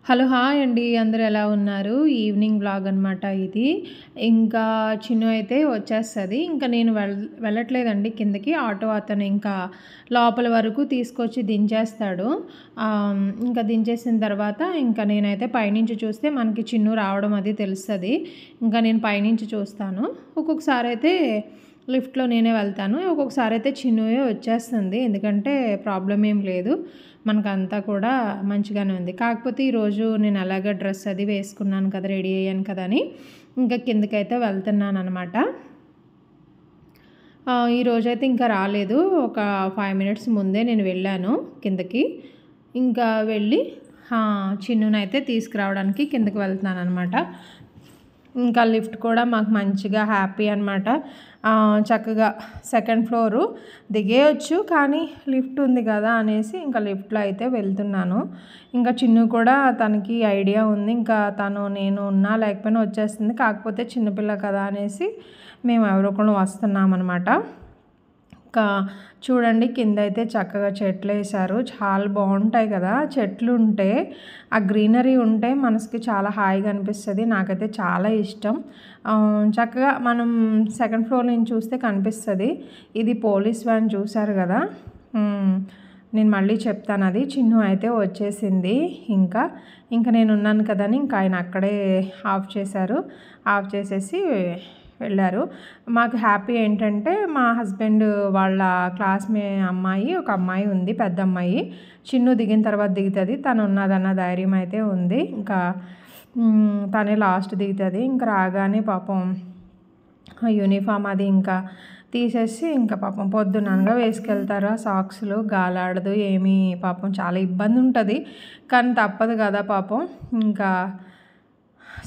Hello! Hi అండి. అందరూ ఎలా ఉన్నారు? ఈవినింగ్ వ్లాగ్ అనమాట ఇది. ఇంకా చిన్ను అయితే వచ్చేస్తది. ఇంకా నేను వెళ్ళట్లేదండి కిందకి. ఆటో అతను ఇంకా లోపల వరకు తీసుకొచ్చి దించేస్తాడు. ఇంకా దించేసిన తర్వాత ఇంకా నేనైతే పైనుంచి చూస్తే మనకి చిన్ను రావడం అది తెలుస్తది. ఇంకా నేను పైనుంచి చూస్తాను. ఒక్కొక్కసారి అయితే లిఫ్ట్‌లో నేనే వెళ్తాను. ఒక్కొక్కసారి అయితే చిన్నుయే వచ్చేస్తుంది. ఎందుకంటే ప్రాబ్లమ్ ఏం లేదు. మనకంతా కూడా మంచిగానే ఉంది. కాకపోతే ఈరోజు నేను అలాగా డ్రెస్ అది వేసుకున్నాను కదా! రెడీ అయ్యాను కదా! అని ఇంకా కిందకైతే వెళ్తున్నాననమాట. ఈరోజైతే ఇంకా రాలేదు. ఒక 5 మినిట్స్ ముందే నేను వెళ్ళాను కిందకి. ఇంకా వెళ్ళి చిన్నునైతే తీసుకురావడానికి కిందకి వెళ్తున్నాననమాట. ఇంకా లిఫ్ట్ కూడా మాకు మంచిగా హ్యాపీ అనమాట. చక్కగా సెకండ్ ఫ్లోరు దిగేయొచ్చు, కానీ లిఫ్ట్ ఉంది కదా అనేసి ఇంకా లిఫ్ట్‌లో అయితే వెళ్తున్నాను. ఇంకా చిన్ను కూడా తనకి ఐడియా ఉంది. ఇంకా నేను ఉన్నా లేకపోయినా వచ్చేస్తుంది. కాకపోతే చిన్నపిల్ల కదా అనేసి మేము ఎవరో ఒకళ్ళం వస్తున్నామనమాట. ఇంకా చూడండి కిందైతే చక్కగా చెట్లేశారు. చాలా బాగుంటాయి కదా! చెట్లు ఉంటే ఆ గ్రీనరీ ఉంటే మనసుకి చాలా హాయిగా అనిపిస్తది. నాకైతే చాలా ఇష్టం. చక్కగా మనం సెకండ్ ఫ్లోర్ నుంచి చూస్తే కనిపిస్తది. ఇది పోలీస్ వ్యాన్ చూసారు కదా! నేను మళ్ళీ చెప్తాను అది. చిన్ను అయితే వచ్చేసింది. ఇంకా నేనున్నాను కదా అని ఇంకా ఆయన అక్కడే ఆఫ్ చేశారు. ఆఫ్ చేసేసి వెళ్ళారు. మాకు హ్యాపీ ఏంటంటే మా హస్బెండ్ వాళ్ళ అమ్మాయి, ఒక అమ్మాయి ఉంది, పెద్ద అమ్మాయి. చిన్ను దిగిన తర్వాత దిగుతుంది. తను ఉన్నదన్న ధైర్యం అయితే ఉంది. ఇంకా తనే లాస్ట్ దిగుతుంది. ఇంకా రాగానే పాపం యూనిఫామ్ అది ఇంకా తీసేసి ఇంకా పాపం పొద్దుననగా వేసుకెళ్తారు. ఆ సాక్స్లు గాలాడదు ఏమీ. పాపం చాలా ఇబ్బంది ఉంటుంది, కానీ తప్పదు కదా పాపం. ఇంకా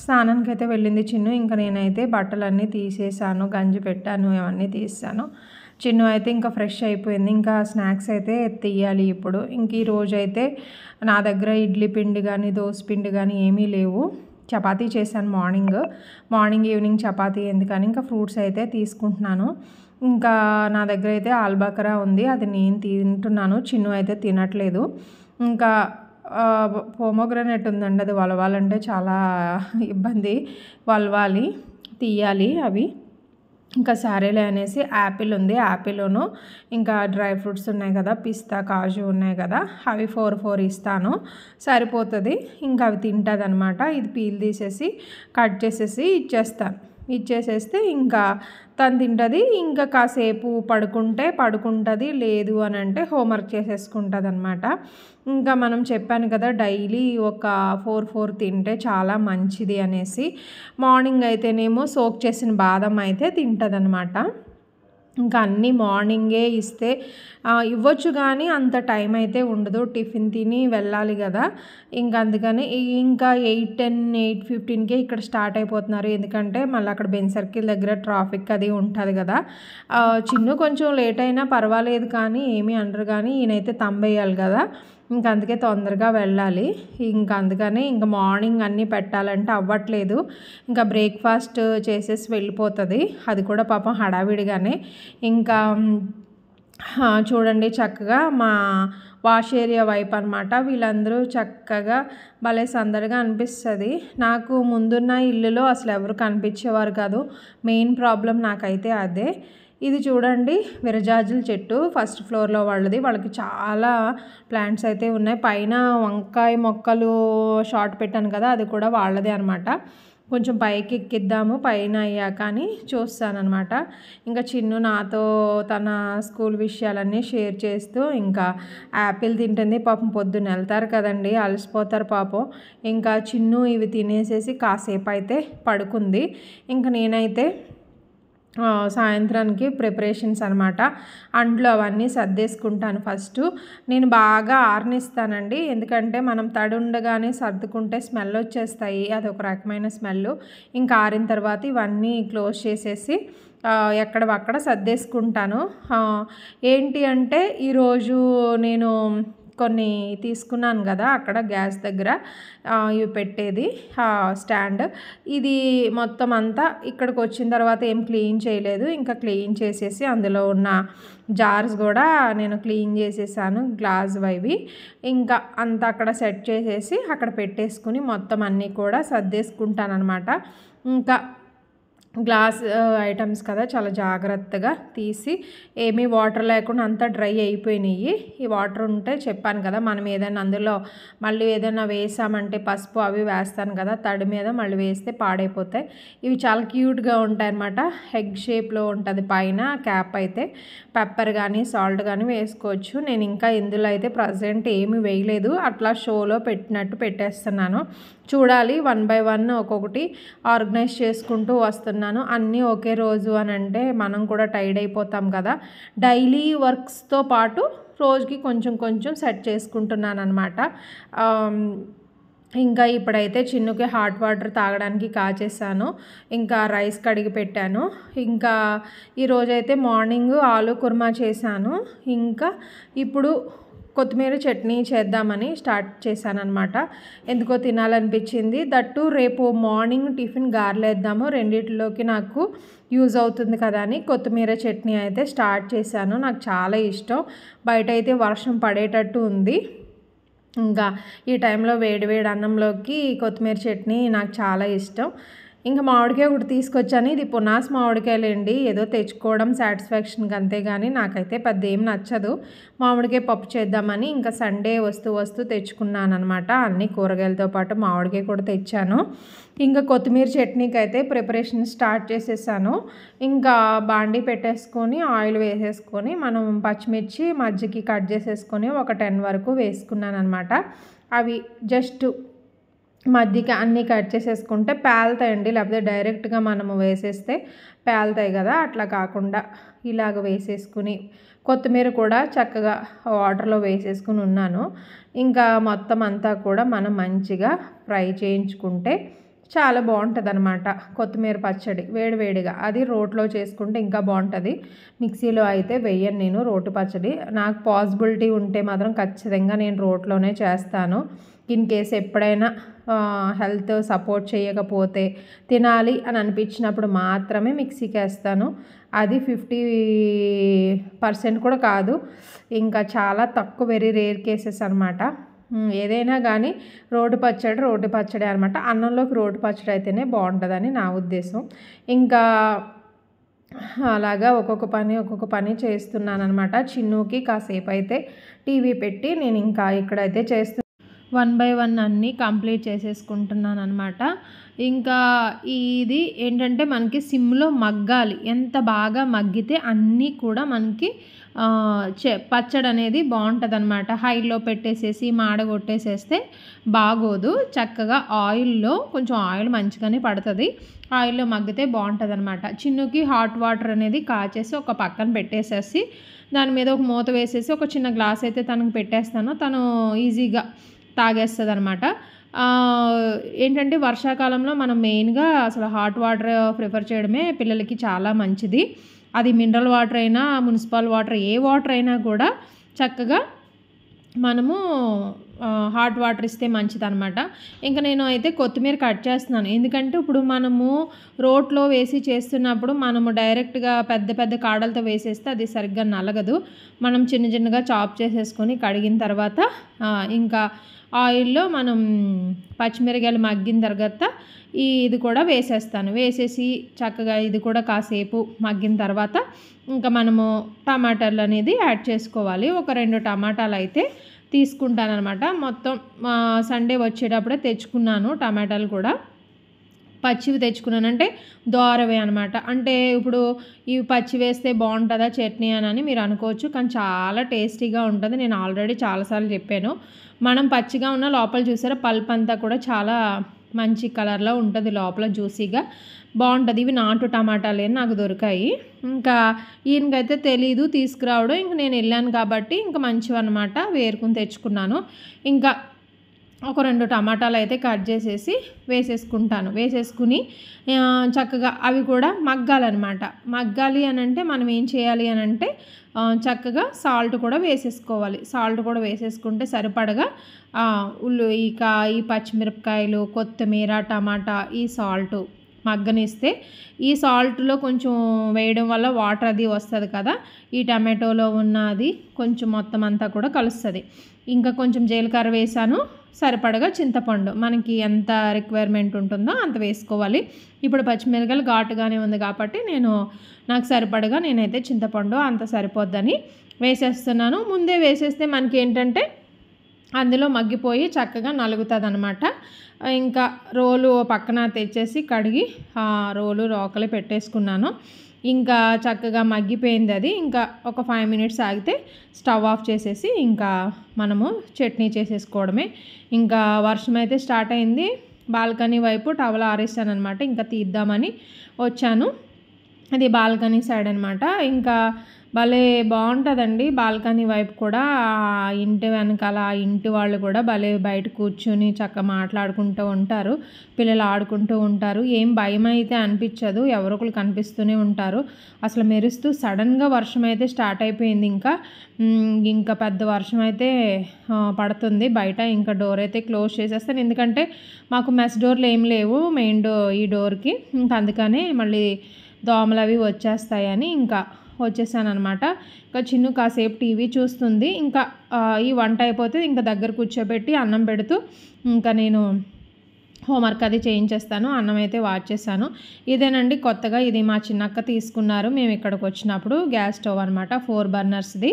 స్నానానికి అయితే వెళ్ళింది చిన్ను. ఇంకా నేనైతే బట్టలన్నీ తీసేసాను, గంజి పెట్టాను, అవన్నీ తీసాను. చిన్ను అయితే ఇంకా ఫ్రెష్ అయిపోయింది. ఇంకా స్నాక్స్ అయితే తీయాలి ఇప్పుడు. ఇంక ఈరోజు అయితే నా దగ్గర ఇడ్లీ పిండి కానీ దోస పిండి కానీ ఏమీ లేవు. చపాతీ చేశాను మార్నింగ్ ఈవినింగ్ చపాతీ ఎందుకని ఇంకా ఫ్రూట్స్ అయితే తీసుకుంటున్నాను. ఇంకా నా దగ్గర అయితే ఆల్బకరా ఉంది, అది నేను తింటున్నాను. చిన్ను అయితే తినట్లేదు. ఇంకా పోమోగ్రానేట్ ఉందండి, అది వలవాలంటే చాలా ఇబ్బంది. వలవాలి, తీయాలి అవి. ఇంకా సరేలే అనేసి యాపిల్ ఉంది, యాపిల్ను ఇంకా డ్రై ఫ్రూట్స్ ఉన్నాయి కదా, పిస్తా కాజు ఉన్నాయి కదా, అవి 4 ఇస్తాను, సరిపోతుంది. ఇంకా అవి తింటుంది అనమాట. ఇది పీల్ తీసేసి కట్ చేసేసి ఇచ్చేసేస్తే ఇంకా తను తింటుంది. ఇంకా కాసేపు పడుకుంటుంది, లేదు అని అంటే హోంవర్క్ చేసేసుకుంటుంది అనమాట. ఇంకా మనం చెప్పాను కదా డైలీ ఒక 4 తింటే చాలా మంచిది అనేసి. మార్నింగ్ అయితేనేమో సోక్ చేసిన బాదం అయితే తింటుంది అనమాట. ఇంకా అన్నీ మార్నింగే ఇస్తే ఇవ్వచ్చు, కానీ అంత టైం అయితే ఉండదు. టిఫిన్ తిని వెళ్ళాలి కదా, ఇంకా అందుకని ఇంకా 8:10 8:15కే ఇక్కడ స్టార్ట్ అయిపోతున్నారు. ఎందుకంటే మళ్ళీ అక్కడ బెంజ్ సర్కిల్ దగ్గర ట్రాఫిక్ అది ఉంటుంది కదా. చిన్ను కొంచెం లేట్ అయినా పర్వాలేదు కానీ ఏమీ అనరు, కానీ ఈయనైతే తంబేయాలి కదా, ఇంకా అందుకే తొందరగా వెళ్ళాలి. ఇంకా అందుకని ఇంకా మార్నింగ్ అన్నీ పెట్టాలంటే అవ్వట్లేదు. ఇంకా బ్రేక్ఫాస్ట్ చేసేసి వెళ్ళిపోతుంది, అది కూడా పాపం హడావిడిగానే. ఇంకా చూడండి చక్కగా మా వాష్ ఏరియా వైపు అనమాట. వీళ్ళందరూ చక్కగా భలే సందడిగా అనిపిస్తుంది. నాకు ముందున్న ఇల్లులో అసలు ఎవరు కనిపించేవారు కాదు. మెయిన్ ప్రాబ్లం నాకైతే అదే. ఇది చూడండి విరజాజుల చెట్టు, ఫస్ట్ ఫ్లోర్లో వాళ్ళకి చాలా ప్లాంట్స్ అయితే ఉన్నాయి. పైన వంకాయ మొక్కలు షార్ట్ పెట్టాను కదా, అది కూడా వాళ్ళదే అనమాట. కొంచెం పైకి ఎక్కిద్దాము పైన అయ్యాక అని చూస్తానన్నమాట. ఇంకా చిన్ను నాతో తన స్కూల్ విషయాలన్నీ షేర్ చేస్తూ ఇంకా యాపిల్ తింటుంది. పాపం పొద్దున్న వెళ్తారు కదండి, అలసిపోతారు పాపం. ఇంకా చిన్ను ఇవి తినేసేసి కాసేపు అయితే పడుకుంది. ఇంకా నేనైతే సాయంత్రానికి ప్రిపరేషన్స్ అనమాట. అంట్లో అవన్నీ సర్దేసుకుంటాను. ఫస్ట్ నేను బాగా ఆరనిస్తానండి, ఎందుకంటే మనం తడి ఉండగానే సర్దుకుంటే స్మెల్ వచ్చేస్తాయి, అది ఒక రకమైన స్మెల్. ఇంకా ఆరిన తర్వాత ఇవన్నీ క్లోజ్ చేసేసి ఎక్కడవక్కడ సర్దేసుకుంటాను. ఏంటి అంటే ఈరోజు నేను కొన్ని తీసుకున్నాను కదా అక్కడ గ్యాస్ దగ్గర ఇవి పెట్టేది స్టాండ్. ఇది మొత్తం అంతా ఇక్కడికి వచ్చిన తర్వాత ఏం క్లీన్ చేయలేదు. ఇంకా క్లీన్ చేసేసి అందులో ఉన్న జార్స్ కూడా నేను క్లీన్ చేసేసాను, గ్లాస్ అవి. ఇంకా అంతా అక్కడ సెట్ చేసేసి అక్కడ పెట్టేసుకుని మొత్తం అన్నీ కూడా సర్దేసుకుంటాను అనమాట. ఇంకా గ్లాస్ ఐటమ్స్ కదా, చాలా జాగ్రత్తగా తీసి ఏమీ వాటర్ లేకుండా అంతా డ్రై అయిపోయినాయి. ఈ వాటర్ ఉంటే చెప్పాను కదా, మనం ఏదైనా అందులో మళ్ళీ ఏదైనా వేసామంటే పసుపు అవి వేస్తాను కదా, తడి మీద మళ్ళీ వేస్తే పాడైపోతాయి. ఇవి చాలా క్యూట్గా ఉంటాయి అన్నమాట. ఎగ్ షేప్లో ఉంటుంది పైన క్యాప్. అయితే పెప్పర్ కానీ సాల్ట్ కానీ వేసుకోవచ్చు. నేను ఇంకా ఇందులో అయితే ప్రజెంట్ ఏమీ వేయలేదు, అట్లా షోలో పెట్టినట్టు పెట్టేస్తున్నాను. చూడాలి, 1 by 1 ఒక్కొక్కటి ఆర్గనైజ్ చేసుకుంటూ వస్తున్నాను. అన్నీ ఒకే రోజు అని అంటే మనం కూడా టైర్డ్ అయిపోతాం కదా. డైలీ వర్క్స్తో పాటు రోజుకి కొంచెం కొంచెం సెట్ చేసుకుంటున్నాను అనమాట. ఇంకా ఇప్పుడైతే చిన్నుకి హాట్ వాటర్ తాగడానికి కాచేసాను. ఇంకా రైస్ కడిగి పెట్టాను. ఇంకా ఈరోజైతే మార్నింగ్ ఆలు కుర్మా చేశాను. ఇంకా ఇప్పుడు కొత్తిమీర చట్నీ చేద్దామని స్టార్ట్ చేశాను అనమాట. ఎందుకో తినాలనిపించింది. దట్టు రేపు మార్నింగ్ టిఫిన్ గారెలేద్దాము, రెండిట్లోకి నాకు యూజ్ అవుతుంది కదా అని కొత్తిమీర చట్నీ అయితే స్టార్ట్ చేశాను. నాకు చాలా ఇష్టం. బయట అయితే వర్షం పడేటట్టు ఉంది. ఇంకా ఈ టైంలో వేడివేడి అన్నంలోకి కొత్తిమీర చట్నీ నాకు చాలా ఇష్టం. ఇంకా మామిడికాయ ఒకటి తీసుకొచ్చాను. ఇది పునాస్ మామిడికాయలేండి, ఏదో తెచ్చుకోవడం సాటిస్ఫాక్షన్కి అంతేగాని నాకైతే పెద్ద ఏం నచ్చదు. మామిడికాయ పప్పు చేద్దామని ఇంకా సండే వస్తూ తెచ్చుకున్నాను అనమాట. అన్ని కూరగాయలతో పాటు మామిడికాయ కూడా తెచ్చాను. ఇంకా కొత్తిమీర చట్నీకి అయితే ప్రిపరేషన్ స్టార్ట్ చేసేసాను. ఇంకా బాండీ పెట్టేసుకొని ఆయిల్ వేసేసుకొని మనం పచ్చిమిర్చి మజ్జిగకి కట్ చేసేసుకొని ఒక 10 వరకు వేసుకున్నాను అనమాట. అవి జస్ట్ మధ్యకి అన్నీ కట్ చేసేసుకుంటే పేలుతాయండి, లేకపోతే డైరెక్ట్గా మనము వేసేస్తే పేలుతాయి కదా. అట్లా కాకుండా ఇలాగ వేసేసుకుని కొత్తిమీర కూడా చక్కగా వాటర్లో వేసేసుకుని ఉన్నాను. ఇంకా మొత్తం అంతా కూడా మనం మంచిగా ఫ్రై చేయించుకుంటే చాలా బాగుంటుంది అనమాట. కొత్తిమీర పచ్చడి వేడివేడిగా, అది రోట్లో చేసుకుంటే ఇంకా బాగుంటుంది. మిక్సీలో అయితే వేయను నేను రోటి పచ్చడి. నాకు పాసిబిలిటీ ఉంటే మాత్రం ఖచ్చితంగా నేను రోట్లోనే చేస్తాను. ఇన్ కేస్ ఎప్పుడైనా హెల్త్ సపోర్ట్ చేయకపోతే తినాలి అని అనిపించినప్పుడు మాత్రమే మిక్సీకి వేస్తాను. అది 50% కూడా కాదు, ఇంకా చాలా తక్కువ, వెరీ రేర్ కేసెస్ అనమాట. ఏదైనా కానీ రోటి పచ్చడి అనమాట. అన్నంలోకి రోటి పచ్చడి అయితేనే బాగుంటుందని నా ఉద్దేశం. ఇంకా అలాగా ఒక్కొక్క పని చేస్తున్నాను అనమాట. చిన్నుకి కాసేపు అయితే టీవీ పెట్టి నేను ఇంకా ఇక్కడైతే 1 by 1 అన్నీ కంప్లీట్ చేసేసుకుంటున్నాను అనమాట. ఇంకా ఇది ఏంటంటే మనకి సిమ్లో మగ్గాలి. ఎంత బాగా మగ్గితే అన్నీ కూడా మనకి పచ్చడి అనేది బాగుంటుంది అనమాట. హైలో పెట్టేసేసి మాడగొట్టేసేస్తే బాగోదు. చక్కగా ఆయిల్లో, కొంచెం ఆయిల్ మంచిగానే పడుతుంది, ఆయిల్లో మగ్గితే బాగుంటుంది అనమాట. చిన్నుకి హాట్ వాటర్ అనేది కాచేసి ఒక పక్కన పెట్టేసేసి దాని మీద ఒక మూత వేసేసి ఒక చిన్న గ్లాస్ అయితే తనకు పెట్టేస్తాను. తను ఈజీగా తాగేస్తుంది అనమాట. ఏంటంటే వర్షాకాలంలో మనం మెయిన్గా అసలు హాట్ వాటర్ ప్రిఫర్ చేయడమే పిల్లలకి చాలా మంచిది. అది మినరల్ వాటర్ అయినా మున్సిపల్ వాటర్, ఏ వాటర్ అయినా కూడా చక్కగా మనము హాట్ వాటర్ ఇస్తే మంచిదన్నమాట. ఇంకా నేను అయితే కొత్తిమీర కట్ చేస్తున్నాను. ఎందుకంటే ఇప్పుడు మనము రోట్లో వేసి చేస్తున్నప్పుడు మనము డైరెక్ట్గా పెద్ద కాడలతో వేసేస్తే అది సరిగ్గా నలగదు. మనం చిన్నగా చాప్ చేసేసుకొని కడిగిన తర్వాత ఇంకా ఆయిల్లో మనం పచ్చిమిరకాయలు మగ్గిన తర్వాత ఇది కూడా వేసేస్తాను. వేసేసి చక్కగా ఇది కూడా కాసేపు మగ్గిన తర్వాత ఇంకా మనము టమాటాలు అనేది యాడ్ చేసుకోవాలి. ఒక 2 టమాటాలు అయితే తీసుకుంటానమాట. మొత్తం సండే వచ్చేటప్పుడే తెచ్చుకున్నాను టమాటాలు కూడా. పచ్చివి తెచ్చుకున్నానంటే దోరవే అనమాట. అంటే ఇప్పుడు ఇవి పచ్చి వేస్తే బాగుంటుందా చట్నీ అని మీరు అనుకోవచ్చు, కానీ చాలా టేస్టీగా ఉంటుంది. నేను ఆల్రెడీ చాలాసార్లు చెప్పాను. మనం పచ్చిగా ఉన్న లోపల చూసారా పల్ప్ అంతా కూడా చాలా మంచి కలర్లో ఉంటుంది, లోపల జ్యూసీగా బాగుంటుంది. ఇవి నాటు టమాటాలు అని నాకు దొరికాయి. ఇంకా ఈయనకైతే తెలీదు తీసుకురావడం, ఇంక నేను వెళ్ళాను కాబట్టి ఇంకా మంచివి అనమాట, వేరుకుని తెచ్చుకున్నాను. ఇంకా ఒక 2 టమాటాలు అయితే కట్ చేసేసి వేసేసుకుంటాను. వేసేసుకుని చక్కగా అవి కూడా మగ్గాలన్నమాట. మగ్గాలి అని అంటే మనం ఏం చేయాలి అని అంటే చక్కగా సాల్ట్ కూడా వేసేసుకోవాలి. సాల్ట్ కూడా వేసేసుకుంటే సరిపడగా ఈ పచ్చిమిరపకాయలు, కొత్తిమీర, టమాటా ఈ సాల్టు మగ్గనిస్తే ఈ సాల్ట్లో కొంచెం వేయడం వల్ల వాటర్ అది వస్తుంది కదా, ఈ టమాటోలో ఉన్నది కొంచెం మొత్తం అంతా కూడా కలుస్తుంది. ఇంకా కొంచెం జీలకర్ర వేసాను, సరిపడగా చింతపండు మనకి ఎంత రిక్వైర్మెంట్ ఉంటుందో అంత వేసుకోవాలి. ఇప్పుడు పచ్చిమిరపకాయలు ఘాటుగానే ఉంది కాబట్టి నాకు సరిపడగా నేనైతే చింతపండు అంత సరిపోద్దని వేసేస్తున్నాను. ముందే వేసేస్తే మనకి ఏంటంటే అందులో మగ్గిపోయి చక్కగా నలుగుతుంది అనమాట. ఇంకా రోలు పక్కన తెచ్చేసి కడిగి రోలు రోకలి పెట్టేసుకున్నాను. ఇంకా చక్కగా మగ్గిపోయింది అది. ఇంకా ఒక 5 మినిట్స్ ఆగితే స్టవ్ ఆఫ్ చేసేసి ఇంకా మనము చట్నీ చేసేసుకోవడమే. ఇంకా వర్షం అయితే స్టార్ట్ అయింది. బాల్కనీ వైపు టవల్ ఆరేసాను అనమాట. ఇంకా తీద్దామని వచ్చాను. అది బాల్కనీ సైడ్ అనమాట. ఇంకా భలే బాగుంటుందండి బాల్కనీ వైపు కూడా. ఇంటి వెనకాల ఇంటి వాళ్ళు కూడా భలే బయట కూర్చొని చక్కగా మాట్లాడుకుంటూ ఉంటారు, పిల్లలు ఆడుకుంటూ ఉంటారు. ఏం భయం అయితే అనిపించదు, ఎవరో ఒకరు కనిపిస్తూనే ఉంటారు. అసలు మెరుస్తూ సడన్గా వర్షం అయితే స్టార్ట్ అయిపోయింది. ఇంకా పెద్ద వర్షం అయితే పడుతుంది బయట. ఇంకా డోర్ అయితే క్లోజ్ చేసేస్తాను, ఎందుకంటే మాకు మెస్ డోర్లు ఏం లేవు మెయిన్ ఈ డోర్కి. ఇంకా అందుకనే మళ్ళీ దోమలు అవి వచ్చేస్తాయని ఇంకా వచ్చేసాను అనమాట. ఇంకా చిన్ను కాసేపు టీవీ చూస్తుంది. ఇంకా ఈ వంట అయిపోతే ఇంకా దగ్గర కూర్చోబెట్టి అన్నం పెడుతూ ఇంకా నేను హోంవర్క్ అది చేయించేస్తాను. అన్నం అయితే వాచ్ చేశాను. ఇదేనండి కొత్తగా, ఇది మా చిన్నక్క తీసుకున్నారు మేము ఇక్కడికి వచ్చినప్పుడు. గ్యాస్ స్టవ్ అనమాట, 4 బర్నర్స్ది.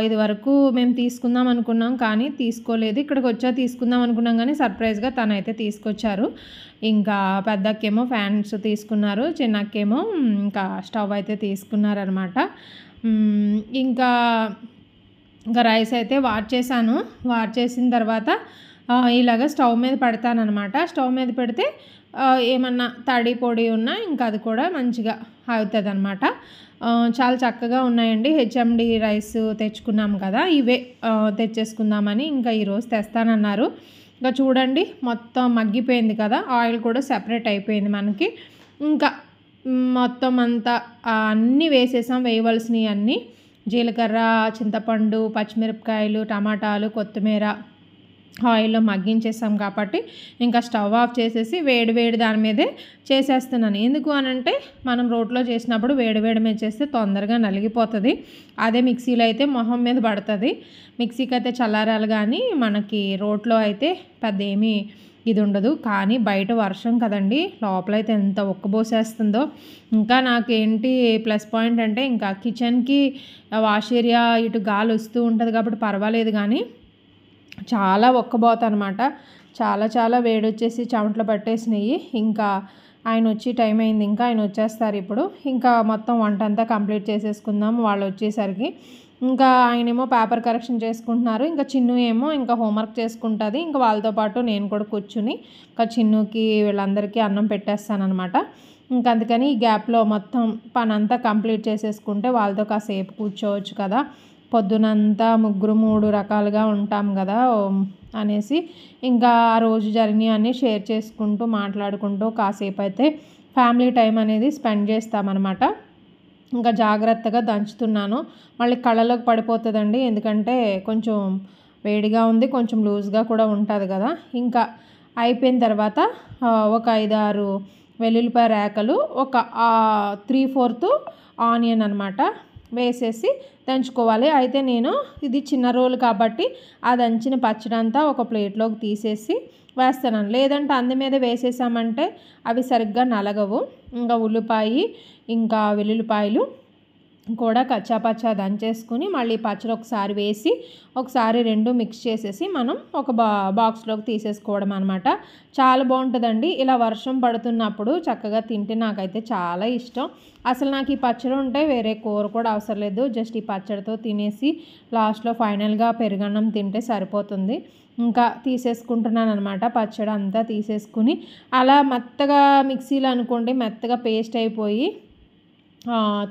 ఇది వరకు మేము తీసుకుందాం అనుకున్నాం కానీ తీసుకోలేదు. ఇక్కడికి వచ్చా తీసుకుందాం అనుకున్నాం కానీ సర్ప్రైజ్గా తనైతే తీసుకొచ్చారు. ఇంకా పెద్దక్కేమో ఫ్యాన్స్ తీసుకున్నారు, చిన్నక్కేమో ఇంకా స్టవ్ అయితే తీసుకున్నారనమాట. ఇంకా రైస్ అయితే వాచ్ చేశాను. వాచ్ చేసిన తర్వాత ఇలాగ స్టవ్ మీద పెడతానమాట. స్టవ్ మీద పెడితే ఏమన్నా తడి పొడి ఉన్నా ఇంకా అది కూడా మంచిగా అవుతుంది అనమాట. చాలా చక్కగా ఉన్నాయండి. హెచ్ఎండి రైస్ తెచ్చుకున్నాం కదా, ఇవే తెచ్చేసుకుందామని ఇంకా ఈరోజు తెస్తానన్నారు. ఇంకా చూడండి మొత్తం మగ్గిపోయింది కదా, ఆయిల్ కూడా సెపరేట్ అయిపోయింది మనకి. ఇంకా మొత్తం అంతా అన్నీ వేసేసాం, వేయవలసినవి అన్నీ. జీలకర్ర, చింతపండు, పచ్చిమిరపకాయలు, టమాటాలు, కొత్తిమీర ఆయిల్లో మగ్గించేసాం కాబట్టి ఇంకా స్టవ్ ఆఫ్ చేసేసి వేడి దాని మీదే చేసేస్తున్నాను. ఎందుకు అనంటే మనం రోట్లో చేసినప్పుడు వేడి మీద చేస్తే తొందరగా నలిగిపోతుంది. అదే మిక్సీలో అయితే మొహం మీద పడుతుంది. మిక్సీకి అయితే చల్లారాలి కానీ మనకి రోట్లో అయితే పెద్ద ఏమీ ఇది ఉండదు. కానీ బయట వర్షం కదండి, లోపలైతే ఎంత ఉక్కబోసేస్తుందో. ఇంకా నాకేంటి ప్లస్ పాయింట్ అంటే ఇంకా కిచెన్కి వాష్ ఏరియా ఇటు గాలి వస్తూ ఉంటుంది కాబట్టి పర్వాలేదు, కానీ చాలా ఒక్కబోతనమాట. చాలా వేడి వచ్చేసి చెమటలు పట్టేసినాయి. ఇంకా ఆయన వచ్చి టైం అయింది, ఇంకా ఆయన వచ్చేస్తారు ఇప్పుడు. ఇంకా మొత్తం వంట అంతా కంప్లీట్ చేసేసుకుందాం వాళ్ళు వచ్చేసరికి. ఇంకా ఆయనేమో పేపర్ కరెక్షన్ చేసుకుంటున్నారు, ఇంకా చిన్ను ఏమో ఇంకా హోంవర్క్ చేసుకుంటుంది. ఇంకా వాళ్ళతో పాటు నేను కూడా కూర్చుని ఇంకా చిన్నుకి వీళ్ళందరికీ అన్నం పెట్టేస్తానమాట. ఇంకా అందుకని ఈ గ్యాప్లో మొత్తం పని అంతా కంప్లీట్ చేసేసుకుంటే వాళ్ళతో కాసేపు కూర్చోవచ్చు కదా. పొద్దునంతా ముగ్గురు 3 రకాలుగా ఉంటాం కదా అనేసి ఇంకా ఆ రోజు జరిగినవి అన్నీ షేర్ చేసుకుంటూ మాట్లాడుకుంటూ కాసేపు అయితే ఫ్యామిలీ టైం అనేది స్పెండ్ చేస్తామన్నమాట. ఇంకా జాగ్రత్తగా దంచుతున్నాను, మళ్ళీ కళ్ళలోకి పడిపోతుందండి, ఎందుకంటే కొంచెం వేడిగా ఉంది, కొంచెం లూజ్గా కూడా ఉంటుంది కదా. ఇంకా అయిపోయిన తర్వాత ఒక 5-6 వెల్లుల్లిపాయ రేకలు, ఒక 3/4 ఆనియన్ అనమాట వేసేసి దంచుకోవాలి. అయితే నేను ఇది చిన్న రోలు కాబట్టి ఆ దంచిన పచ్చడి అంతా ఒక ప్లేట్లోకి తీసేసి వేస్తాను. లేదంటే అందు మీద వేసేసామంటే అవి సరిగ్గా నలగవు. ఇంకా ఉల్లిపాయ ఇంకా వెల్లుల్లిపాయలు కూడా కచ్చాపచ్చా దంచేసుకుని మళ్ళీ పచ్చడి ఒకసారి వేసి ఒకసారి 2 మిక్స్ చేసేసి మనం ఒక బాక్స్లోకి తీసేసుకోవడం అనమాట. చాలా బాగుంటుందండి. ఇలా వర్షం పడుతున్నప్పుడు చక్కగా తింటే నాకైతే చాలా ఇష్టం. అసలు నాకు ఈ పచ్చడి ఉంటే వేరే కూర కూడా అవసరం లేదు, జస్ట్ ఈ పచ్చడితో తినేసి లాస్ట్లో ఫైనల్గా పెరుగన్నం తింటే సరిపోతుంది. ఇంకా తీసేసుకుంటున్నాను అనమాట. పచ్చడి అంతా తీసేసుకుని అలా మెత్తగా మిక్సీలో అనుకోండి మెత్తగా పేస్ట్ అయిపోయి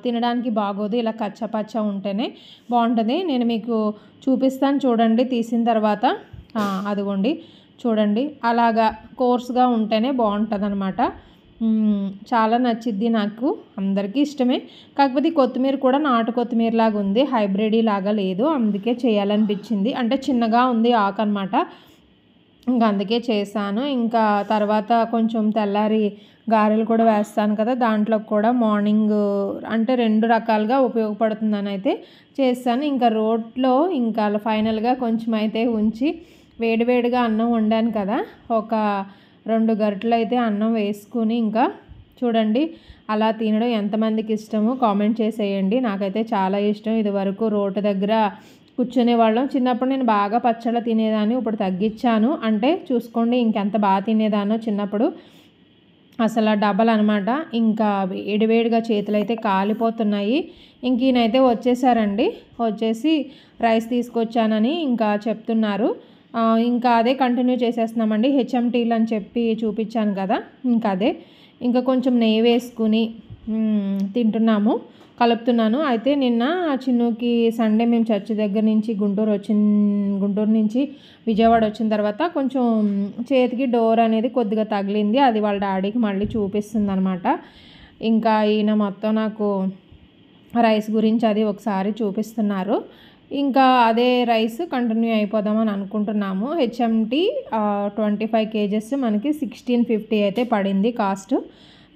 తినడానికి బాగోదు. ఇలా కచ్చపచ్చ ఉంటేనే బాగుంటుంది. నేను మీకు చూపిస్తాను చూడండి తీసిన తర్వాత. అదిగోండి చూడండి అలాగా కోర్స్గా ఉంటేనే బాగుంటుంది అనమాట. చాలా నచ్చిద్ది నాకు, అందరికీ ఇష్టమే. కాకపోతే ఈ కొత్తిమీర కూడా నాటు కొత్తిమీర లాగా ఉంది, హైబ్రిడ్ లాగా లేదు. అందుకే చేయాలనిపించింది. అంటే చిన్నగా ఉంది ఆకు అనమాట. ఇంకా అందుకే చేశాను. ఇంకా తర్వాత కొంచెం తెల్లారి గారెలు కూడా వేస్తాను కదా, దాంట్లో కూడా మార్నింగ్ అంటే 2 రకాలుగా ఉపయోగపడుతుందని అయితే చేశాను. ఇంకా రోట్లో ఇంకా ఫైనల్గా కొంచెం అయితే ఉంచి వేడివేడిగా అన్నం వండాను కదా, ఒక 2 గరిటెలు అయితే అన్నం వేసుకుని ఇంకా చూడండి అలా తినడం ఎంతమందికి ఇష్టమో కామెంట్ చేసేయండి. నాకైతే చాలా ఇష్టం. ఇదివరకు రోడ్డు దగ్గర కూర్చునేవాళ్ళం. చిన్నప్పుడు నేను బాగా పచ్చళ్ళు తినేదాన్ని, ఇప్పుడు తగ్గించాను. అంటే చూసుకోండి ఇంకెంత బాగా తినేదాన్నో చిన్నప్పుడు, అసలు డబల్ అనమాట. ఇంకా వేడివేడిగా చేతులు అయితే కాలిపోతున్నాయి. ఇంక ఈయనైతే వచ్చేసారండి, వచ్చేసి రైస్ తీసుకొచ్చానని ఇంకా చెప్తున్నారు. ఇంకా అదే కంటిన్యూ చేసేస్తున్నామండి. హెచ్ఎంటీలు అని చెప్పి చూపించాను కదా, ఇంకా అదే ఇంకా కొంచెం నెయ్యి వేసుకుని తింటున్నాము, కలుపుతున్నాను. అయితే నిన్న చిన్నుకి సండే మేము చర్చ్ దగ్గర నుంచి గుంటూరు నుంచి విజయవాడ వచ్చిన తర్వాత కొంచెం చేతికి డోర్ అనేది కొద్దిగా తగిలింది. అది వాళ్ళ డాడీకి మళ్ళీ చూపిస్తుంది అనమాట. ఇంకా ఈయన మొత్తం నాకు రైస్ గురించి అది ఒకసారి చూపిస్తున్నారు. ఇంకా అదే రైస్ కంటిన్యూ అయిపోదామని అనుకుంటున్నాము. హెచ్ఎంటీ 25 kgs మనకి 1650 అయితే పడింది కాస్ట్.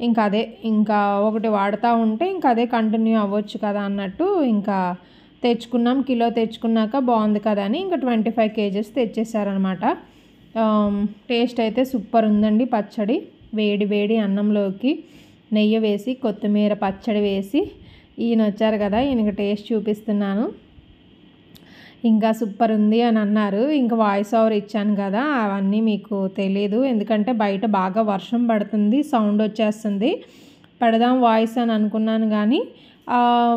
ఇంకా అదే ఇంకా ఒకటి వాడుతూ ఉంటే ఇంకా అదే కంటిన్యూ అవ్వచ్చు కదా అన్నట్టు ఇంకా తెచ్చుకున్నాం. కిలో తెచ్చుకున్నాక బాగుంది కదా అని ఇంకా 25 kgs తెచ్చేసారనమాట. టేస్ట్ అయితే సూపర్ ఉందండి. పచ్చడి వేడి వేడి అన్నంలోకి నెయ్యి వేసి కొత్తిమీర పచ్చడి వేసి, ఈయన వచ్చారు కదా, ఈయనకి టేస్ట్ చూపిస్తున్నాను. ఇంకా సూపర్ ఉంది అని అన్నారు. ఇంకా వాయిస్ ఓవర్ ఇచ్చాను కదా, అవన్నీ మీకు తెలీదు ఎందుకంటే బయట బాగా వర్షం పడుతుంది, సౌండ్ వచ్చేస్తుంది. పెడదాం వాయిస్ అని అనుకున్నాను కానీ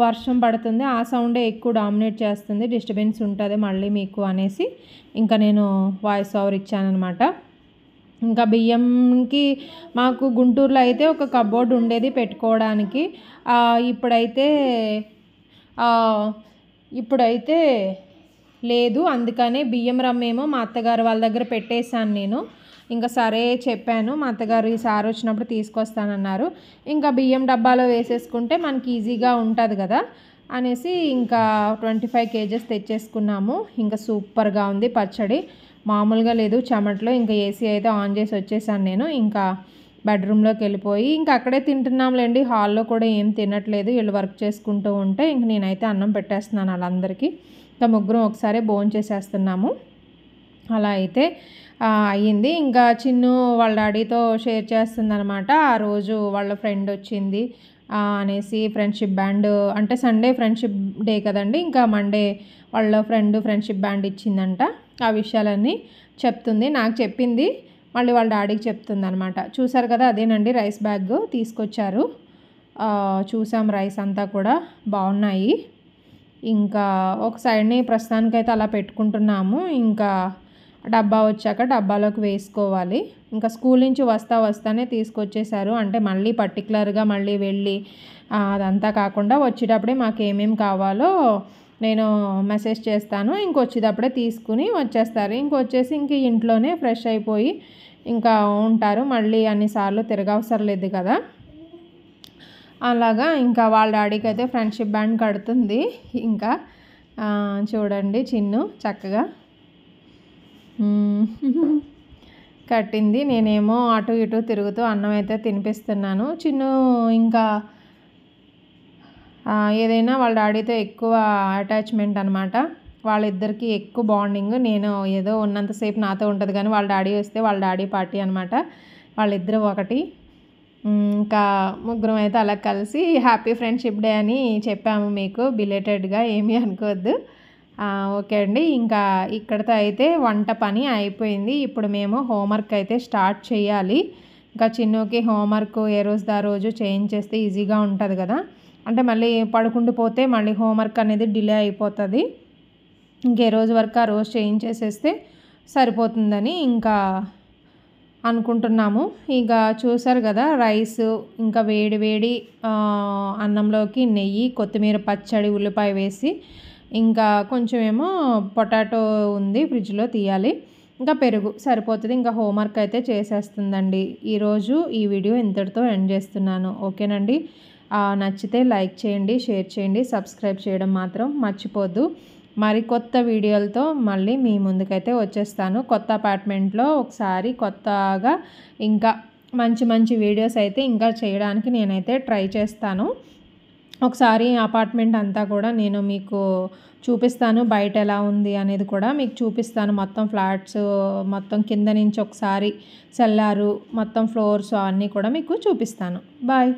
వర్షం పడుతుంది, ఆ సౌండే ఎక్కువ డామినేట్ చేస్తుంది, డిస్టర్బెన్స్ ఉంటుంది మళ్ళీ మీకు అనేసి ఇంకా నేను వాయిస్ ఓవర్ ఇచ్చానమాట. ఇంకా బియ్యంకి మాకు గుంటూరులో అయితే ఒక కబోర్డ్ ఉండేది పెట్టుకోవడానికి. ఇప్పుడైతే లేదు. అందుకనే బియ్యం రమ్మేమో మా అత్తగారు వాళ్ళ దగ్గర పెట్టేశాను నేను. ఇంకా సరే చెప్పాను, మా అత్తగారు ఈసారి వచ్చినప్పుడు తీసుకొస్తానన్నారు. ఇంకా బియ్యం డబ్బాలో వేసేసుకుంటే మనకి ఈజీగా ఉంటుంది కదా అనేసి ఇంకా 25 kgs తెచ్చేసుకున్నాము. ఇంకా సూపర్గా ఉంది పచ్చడి, మామూలుగా లేదు చెమటలో. ఇంకా ఏసీ అయితే ఆన్ చేసి వచ్చేసాను నేను. ఇంకా బెడ్రూమ్లోకి వెళ్ళిపోయి ఇంకా అక్కడే తింటున్నాంలేండి, హాల్లో కూడా ఏం తినట్లేదు. వీళ్ళు వర్క్ చేసుకుంటూ ఉంటే ఇంక నేనైతే అన్నం పెట్టేస్తున్నాను వాళ్ళందరికీ. ఇంకా ముగ్గురం ఒకసారి భోంచేసేస్తున్నాము. అలా అయితే అయ్యింది. ఇంకా చిన్ను వాళ్ళ డాడీతో షేర్ చేస్తుందనమాట. ఆ రోజు వాళ్ళ ఫ్రెండ్ వచ్చింది అనేసి ఫ్రెండ్షిప్ బ్యాండ్, అంటే సండే ఫ్రెండ్షిప్ డే కదండి, ఇంకా మండే వాళ్ళ ఫ్రెండ్ ఫ్రెండ్షిప్ బ్యాండ్ ఇచ్చిందంట. ఆ విషయాలన్నీ చెప్తుంది, నాకు చెప్పింది, మళ్ళీ వాళ్ళ డాడీకి చెప్తుంది అనమాట. చూసారు కదా, అదేనండి రైస్ బ్యాగ్ తీసుకొచ్చారు. చూసాం రైస్ అంతా కూడా బాగున్నాయి. ఇంకా ఒక సైడ్ని ప్రస్తుతానికైతే అలా పెట్టుకుంటున్నాము. ఇంకా డబ్బా వచ్చాక డబ్బాలోకి వేసుకోవాలి. ఇంకా స్కూల్ నుంచి వస్తానే తీసుకొచ్చేసారు. అంటే మళ్ళీ పర్టికులర్గా మళ్ళీ వెళ్ళి అదంతా కాకుండా వచ్చేటప్పుడే మాకు ఏమేమి కావాలో నేను మెసేజ్ చేస్తాను, ఇంకొచ్చేటప్పుడే తీసుకుని వచ్చేస్తారు. ఇంకొచ్చేసి ఇంక ఇంట్లోనే ఫ్రెష్ అయిపోయి ఇంకా ఉంటారు. మళ్ళీ అన్నిసార్లు తిరగవసరం లేదు కదా. అలాగా ఇంకా వాళ్ళ డాడీకి అయితే ఫ్రెండ్షిప్ బ్యాండ్ కడుతుంది. ఇంకా చూడండి చిన్ను చక్కగా కట్టింది. నేనేమో అటు ఇటు తిరుగుతూ అన్నం అయితే తినిపిస్తున్నాను. చిన్ను ఇంకా ఏదైనా వాళ్ళ డాడీతో ఎక్కువ అటాచ్మెంట్ అనమాట. వాళ్ళిద్దరికీ ఎక్కువ బాండింగ్. నేను ఏదో ఉన్నంతసేపు నాతో ఉంటుంది కానీ వాళ్ళ డాడీ వస్తే వాళ్ళ డాడీ పార్టీ అనమాట. వాళ్ళిద్దరూ ఒకటి. ఇంకా ముగ్గురం అయితే అలా కలిసి హ్యాపీ ఫ్రెండ్షిప్ డే అని చెప్పాము మీకు, బిలేటెడ్గా ఏమీ అనుకోవద్దు. ఓకే అండి, ఇంకా ఇక్కడితో అయితే వంట పని అయిపోయింది. ఇప్పుడు మేము హోంవర్క్ అయితే స్టార్ట్ చేయాలి. ఇంకా చిన్నుకి హోంవర్క్ ఏ రోజు ఆ రోజు చేయించేస్తే ఈజీగా ఉంటుంది కదా. అంటే మళ్ళీ పడుకుండిపోతే మళ్ళీ హోంవర్క్ అనేది డిలే అయిపోతుంది. ఇంకే రోజు వరకు ఆ రోజు చేయించేసేస్తే సరిపోతుందని ఇంకా అనుకుంటున్నాము. ఇక చూసారు కదా, రైస్ ఇంకా వేడి వేడి అన్నంలోకి నెయ్యి, కొత్తిమీర పచ్చడి, ఉల్లిపాయ వేసి, ఇంకా కొంచెం ఏమో పొటాటో ఉంది ఫ్రిడ్జ్లో తీయాలి. ఇంకా పెరుగు సరిపోతుంది. ఇంకా హోంవర్క్ అయితే చేసేస్తుందండి. ఈరోజు ఈ వీడియో ఇంతటితో ఎండ్ చేస్తున్నాను. ఓకేనండి. నచ్చితే లైక్ చేయండి, షేర్ చేయండి, సబ్స్క్రైబ్ చేయడం మాత్రం మర్చిపోద్దు. మరి కొత్త వీడియోలతో మళ్ళీ మీ ముందుకైతే వచ్చేస్తాను. కొత్త అపార్ట్మెంట్లో ఒకసారి కొత్తగా ఇంకా మంచి మంచి వీడియోస్ అయితే ఇంకా చేయడానికి నేనైతే ట్రై చేస్తాను. ఒకసారి అపార్ట్మెంట్ అంతా కూడా నేను మీకు చూపిస్తాను. బయట ఎలా ఉంది అనేది కూడా మీకు చూపిస్తాను. మొత్తం ఫ్లాట్స్ మొత్తం కింద నుంచి ఒకసారి సెల్లారు మొత్తం ఫ్లోర్స్ అన్నీ కూడా మీకు చూపిస్తాను. బాయ్.